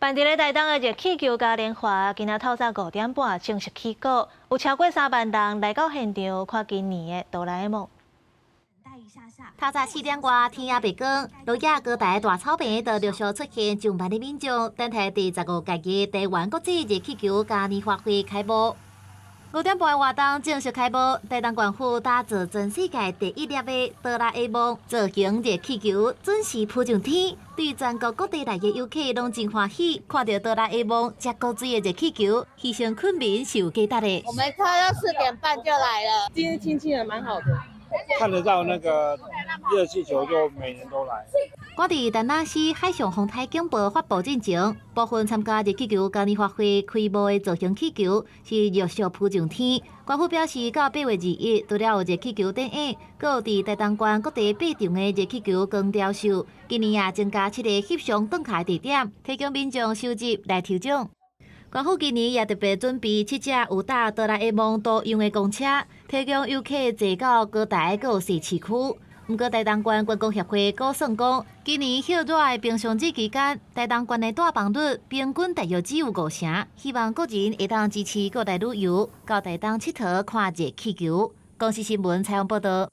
办伫咧台东的热气球嘉年华，今仔透早5点半正式起稿，有超过3万人来到现场看今年的哆啦 A 梦。透早4点外，天也未光，落野高台大草坪就陆续出现上万的民众，等待第15届台湾国际热气球嘉年华会开幕。5点半的活动正式开幕，台东县府打造全世界第一粒的哆啦 A 梦造型热气球，准时飞上天。对全国各地来的游客拢真欢喜，看到哆啦 A 梦这高水的热气球，牺牲困民是有价值的。我们快要4点半就来了，今天天气也蛮好的。看得到那个热气球，就每年都来。我伫台南市海上风台警报发布进前，部分参加热气球嘉年华会开幕的造型气球是陆续飞上天。官府表示，到8月2日，除了有热气球展演，阁有伫台东县各地8场的热气球光雕秀。今年也增加7个翕相登卡地点，提供民众收集来抽奖。官府今年也特别准备7只有搭哆啦 A 梦多用的公车，提供游客坐到高台，阁有试市区。不过，台东县观光协会估算讲，今年热的平常日期间，台东县的大房率平均大约只有5成，希望个人会当支持各地旅游，到台东佚佗看热气球。公视新闻采访报道。